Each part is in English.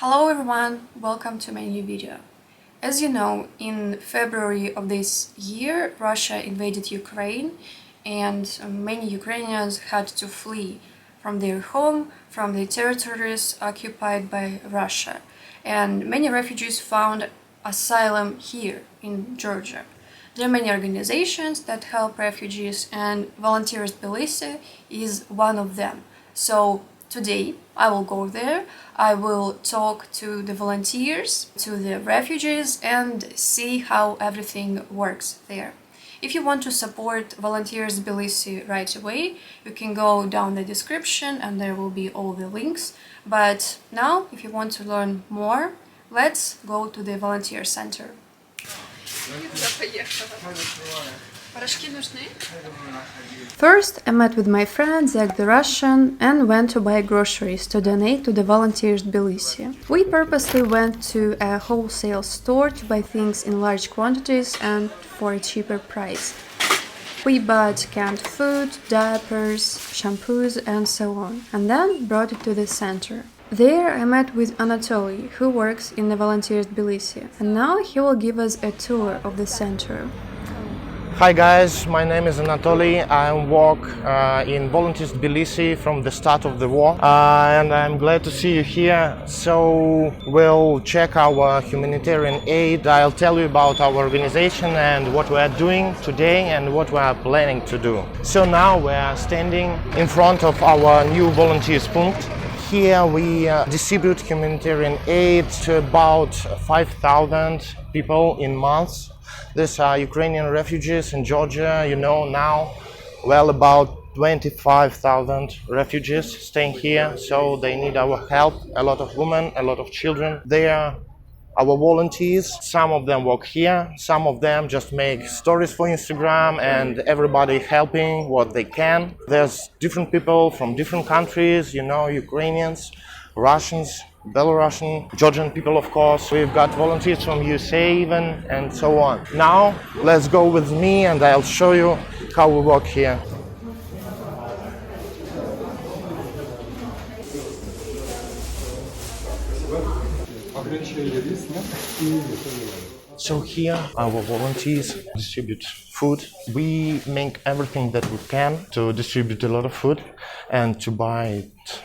Hello everyone, welcome to my new video. As you know, in February of this year, Russia invaded Ukraine and many Ukrainians had to flee from their home, from the territories occupied by Russia. And many refugees found asylum here in Georgia. There are many organizations that help refugees and Volunteers Tbilisi is one of them. So today I will go there, I will talk to the volunteers, to the refugees and see how everything works there. If you want to support Volunteers Tbilisi right away, you can go down the description and there will be all the links. But now, if you want to learn more, let's go to the volunteer center. First, I met with my friend Zach the Russian and went to buy groceries to donate to the Volunteers Tbilisi. We purposely went to a wholesale store to buy things in large quantities and for a cheaper price. We bought canned food, diapers, shampoos and so on, and then brought it to the center. There I met with Anatoly, who works in the Volunteers Tbilisi, and now he will give us a tour of the center. Hi guys, my name is Anatoly. I work in Volunteers Tbilisi from the start of the war and I'm glad to see you here. So we'll check our humanitarian aid. I'll tell you about our organization and what we are doing today and what we are planning to do. So now we are standing in front of our new volunteers punkt. Here we distribute humanitarian aid to about 5,000 people in months. These are Ukrainian refugees in Georgia, you know now, well about 25,000 refugees staying here, so they need our help. A lot of women, a lot of children. They are our volunteers. Some of them work here, some of them just make stories for Instagram and everybody helping what they can. There's different people from different countries, you know, Ukrainians, Russians, Belarusian, Georgian people of course. We've got volunteers from USA even and so on. Now let's go with me and I'll show you how we work here. So here our volunteers distribute food. We make everything that we can to distribute a lot of food and to buy it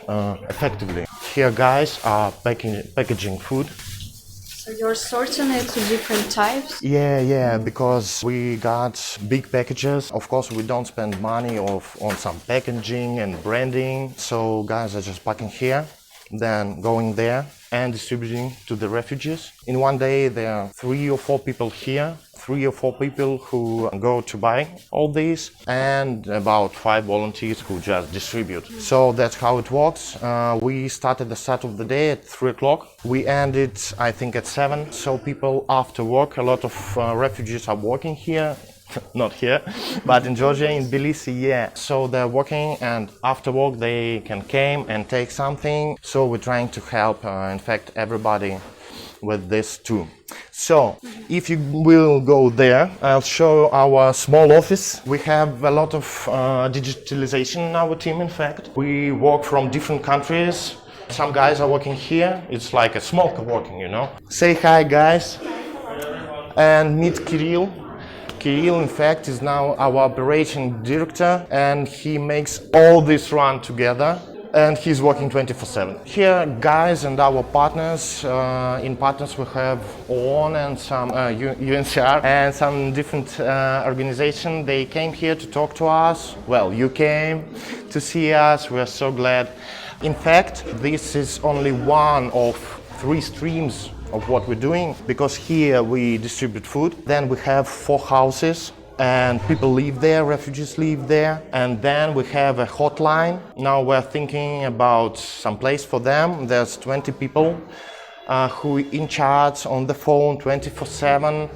effectively. Here guys are packaging food. So you're sorting it to different types? Yeah, because we got big packages. Of course, we don't spend money on some packaging and branding. So guys are just packing here, then going there and distributing to the refugees. In one day, there are 3 or 4 people here, 3 or 4 people who go to buy all these, and about 5 volunteers who just distribute. So that's how it works. We started the start of the day at 3 o'clock. We ended, I think, at 7. So people after work, a lot of refugees are working here. Not here, but in Georgia, in Tbilisi, yeah. So they're working and after work they can come and take something. So we're trying to help, in fact, everybody with this too. So if you will go there, I'll show our small office. We have a lot of digitalization in our team, in fact. We work from different countries. Some guys are working here. It's like a small co-working, you know. Say hi, guys. And meet Kirill. Kirill, in fact, is now our operation director and he makes all this run together and he's working 24/7. Here, guys and our partners, in partners we have OON and some UNHCR and some different organization. They came here to talk to us. Well, you came to see us. We are so glad. In fact, this is only one of 3 streams of what we're doing, because here we distribute food, then we have 4 houses and people live there, refugees live there, and then we have a hotline. Now we're thinking about some place for them. There's 20 people who in charge on the phone 24/7.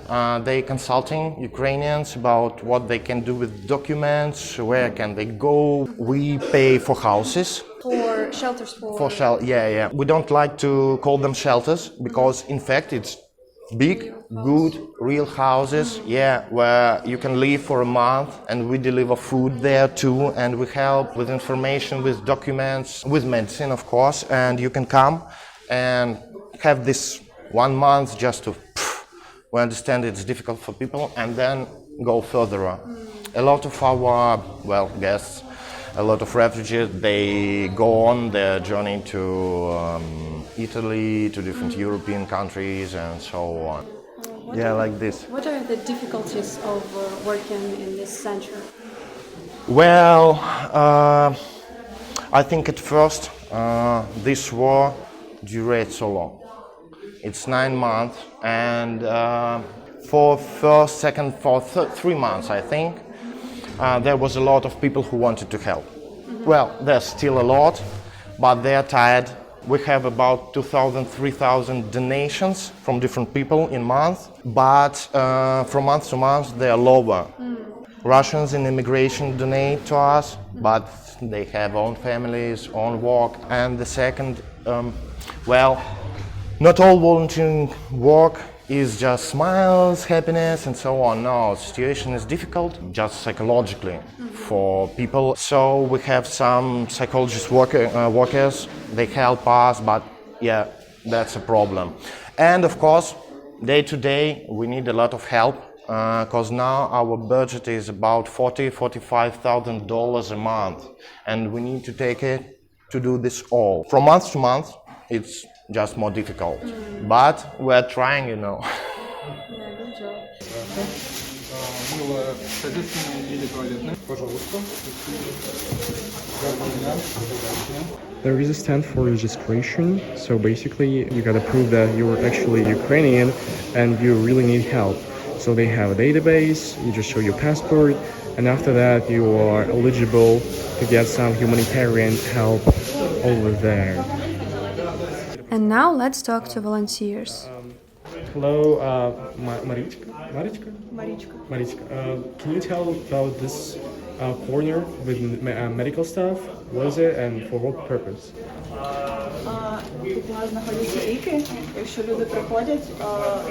They consulting Ukrainians about what they can do with documents, where can they go. We pay for houses. For shelters for... Yeah. We don't like to call them shelters because in fact it's big, good, real houses, yeah, where you can live for a month and we deliver food there too and we help with information, with documents, with medicine of course, and you can come and have this 1 month just to, we understand it's difficult for people, and then go further on. A lot of our, guests, a lot of refugees, they go on their journey to Italy, to different European countries, and so on. Like this. What are the difficulties of working in this center? Well, I think at first this war dured so long. It's 9 months, and for first, second, fourth, 3 months, I think, there was a lot of people who wanted to help. Well, there's still a lot, but they're tired. We have about 2,000, 3,000 donations from different people in month, but from month to month they are lower. Russians in immigration donate to us, but they have own families, own work. And the second, not all volunteering work is just smiles, happiness, and so on. No, the situation is difficult, just psychologically for people. So we have some psychologist workers, they help us, but yeah, that's a problem. And of course, day to day, we need a lot of help, because now our budget is about $45,000 a month, and we need to take it to do this all. From month to month, it's just more difficult, but we're trying, Yeah, good job. Мило, содействие или туалетное. Пожалуйста. There is a stand for registration, so basically you gotta prove that you're actually Ukrainian and you really need help. So they have a database, you just show your passport, and after that you are eligible to get some humanitarian help over there. And now let's talk to volunteers. Hello, Marichka? Can you tell about this corner with medical stuff? What is it and for what purpose? Тут у нас знаходяться ліки. Якщо люди приходять,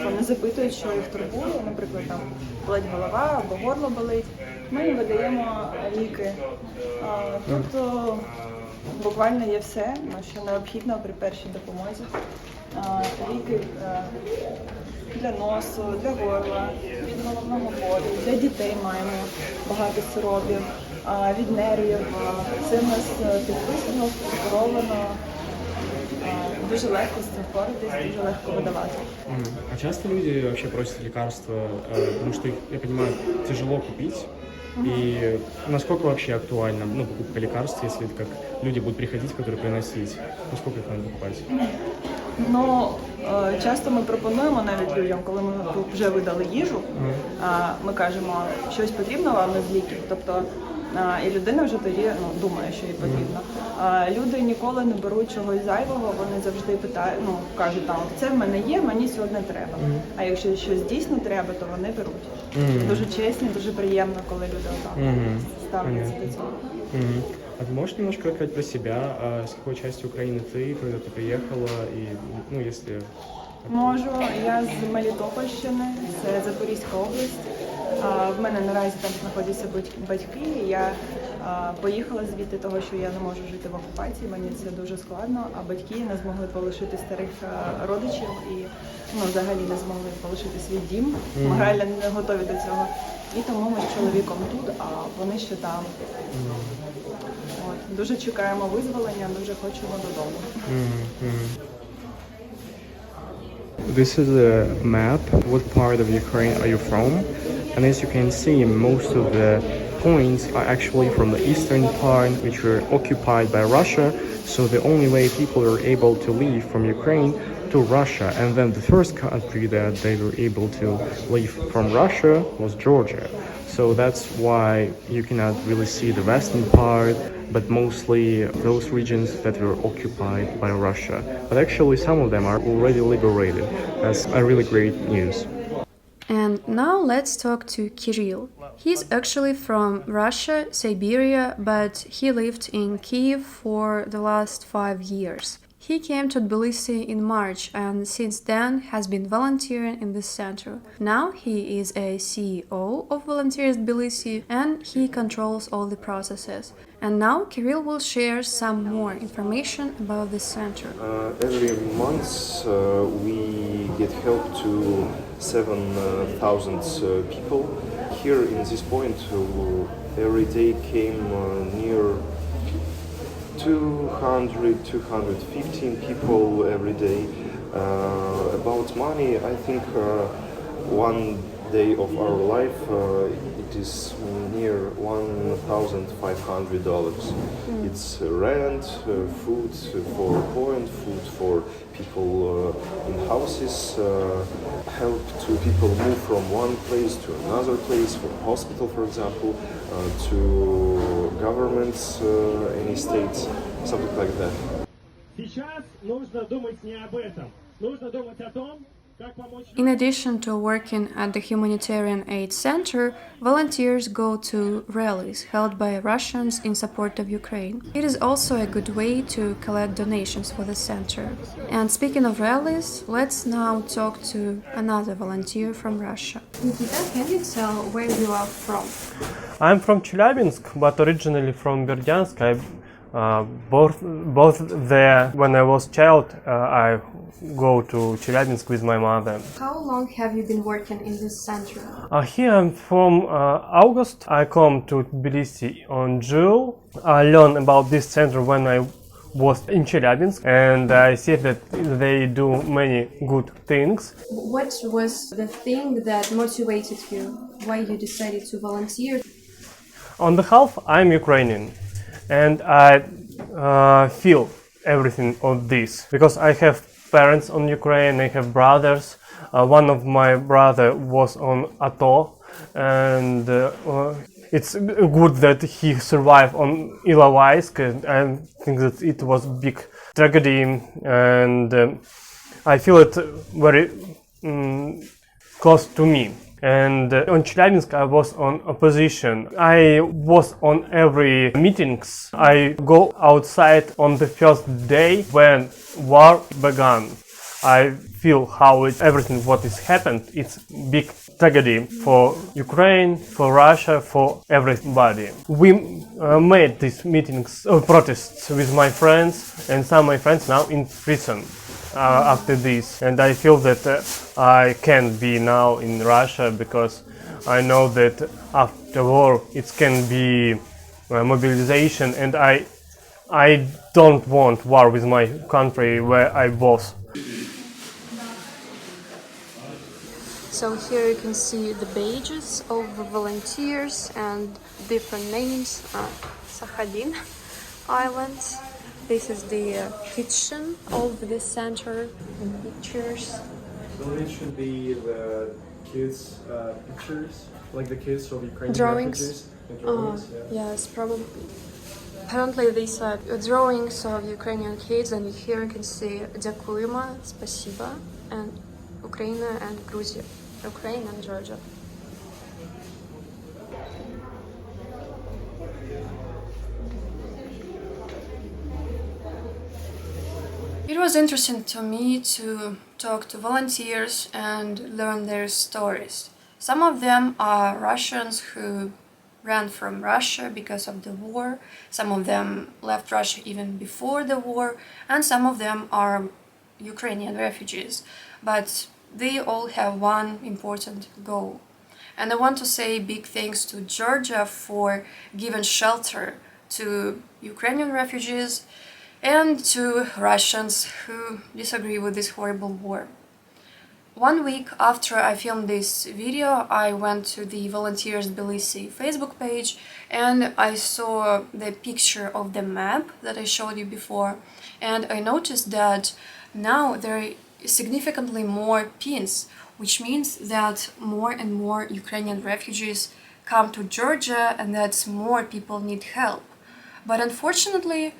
вони запитують, що їх турбує, наприклад, там болить голова або горло болить, ми їм видаємо ліки. Тут буквально є все, що необхідно при першій допомозі. Ліки для носу, для горла, від головного болю, для дітей маємо багато сиропів, від нервів. Це в нас підписано, структуровано. Дуже легко з цим впоратись, дуже легко видавати. А часто люди вообще просят лекарства, потому что их, я понимаю, тяжело купить. И насколько вообще актуальна покупка лекарств, если как люди будут приходить, которые приносить? Насколько их надо покупать? Часто ми пропонуємо навіть людям, коли ми вже видали їжу, ми кажемо, щось потрібно вам з ліків. Тобто, і людина вже тоді думає, що їй потрібно. Люди ніколи не беруть чогось зайвого, вони завжди питають, кажуть, це в мене є, мені сьогодні треба. А якщо щось дійсно треба, то вони беруть. Дуже чесні, дуже приємно, коли люди отак ставляться до цього. А ты можешь немножко рассказать про себя, с какой части Украины ты, когда ты приехала, и, если... Можу. Я з Мелітопольщини, це Запорізька область. В мене наразі там знаходяться батьки, і я поїхала звідти того, що я не можу жити в окупації, мені це дуже складно, а батьки не змогли полишити старих родичів і взагалі не змогли полишити свій дім, морально не готові до цього. І тому ми з чоловіком тут, а вони ще там. Дуже чекаємо визволення, дуже хочемо додому. This is a map. What part of Ukraine are you from? And as you can see, most of the points are actually from the eastern part, which were occupied by Russia. So the only way people were able to leave from Ukraine to Russia, and then the first country that they were able to leave from Russia was Georgia. So that's why you cannot really see the western part, but mostly those regions that were occupied by Russia. But actually some of them are already liberated. That's a really great news. And now let's talk to Kirill. He's actually from Russia, Siberia, but he lived in Kyiv for the last 5 years. He came to Tbilisi in March and since then has been volunteering in this center. Now he is a CEO of Volunteers Tbilisi and he controls all the processes. And now Kirill will share some more information about this center. Every month we get help to 7,000 people. Here in this point every day came near 200, 215 people every day. About money, I think one day of our life it is near $1,500. It's rent, food for point, food for people in houses, help to people move from one place to another place, from hospital, for example, to governments, any states, something like that. Сейчас нужно думать не об этом. Нужно думать о том, как помочь. In addition to working at the Humanitarian Aid Center, volunteers go to rallies held by Russians in support of Ukraine. It is also a good way to collect donations for the center. And speaking of rallies, let's now talk to another volunteer from Russia. Nikita, can you tell where you are from? I'm from Chelyabinsk, but originally from Berdyansk. I both there. When I was child, I go to Chelyabinsk with my mother. How long have you been working in this center? Here I'm from August. I come to Tbilisi on June. I learned about this center when I was in Chelyabinsk, and I see that they do many good things. What was the thing that motivated you? Why you decided to volunteer? On the half, I'm Ukrainian, and I feel everything of this because I have parents on Ukraine, I have brothers. One of my brother was on ATO, and it's good that he survived on Ilovaisk. I think that it was big tragedy, and I feel it very close to me. And on Chelyabinsk I was on opposition. I was on every meetings. I go outside on the first day when war began. I feel how everything what is happened, it's big tragedy for Ukraine, for Russia, for everybody. We made these meetings, protests with my friends, and some of my friends now in prison after this. And I feel that I can't be now in Russia because I know that after war it can be mobilization, and I don't want war with my country where I was. So here you can see the badges of volunteers and different names. Sakhalin Island. This is the kitchen of the center and pictures. So it should be the kids' pictures, like the kids of Ukrainian Drawings. refugees. The drawings, yeah. Yes, probably. Apparently these are drawings of Ukrainian kids, and here you can see Дякуємо, Спасибо, and Ukraine and Georgia. Ukraine and Georgia. It was interesting to me to talk to volunteers and learn their stories. Some of them are Russians who ran from Russia because of the war, some of them left Russia even before the war, and some of them are Ukrainian refugees. But they all have one important goal. And I want to say big thanks to Georgia for giving shelter to Ukrainian refugees and to Russians who disagree with this horrible war. 1 week after I filmed this video, I went to the Volunteers Tbilisi Facebook page and I saw the picture of the map that I showed you before, and I noticed that now there are significantly more pins, which means that more and more Ukrainian refugees come to Georgia and that more people need help. But unfortunately,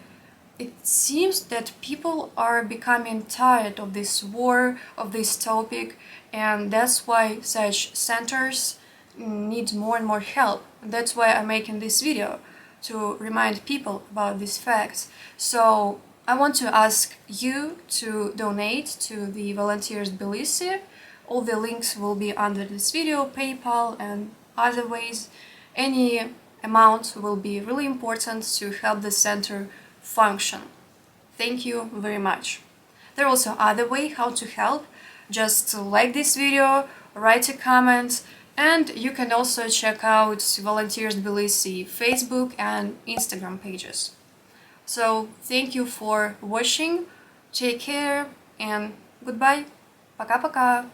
it seems that people are becoming tired of this war, of this topic, and that's why such centers need more and more help. That's why I'm making this video, to remind people about these facts. So I want to ask you to donate to the Volunteers Tbilisi. All the links will be under this video, PayPal and other ways. Any amount will be really important to help the center function. Thank you very much. There are also other ways how to help. Just like this video, write a comment, and you can also check out Volunteers Tbilisi Facebook and Instagram pages. So thank you for watching, take care and goodbye. Пока-пока.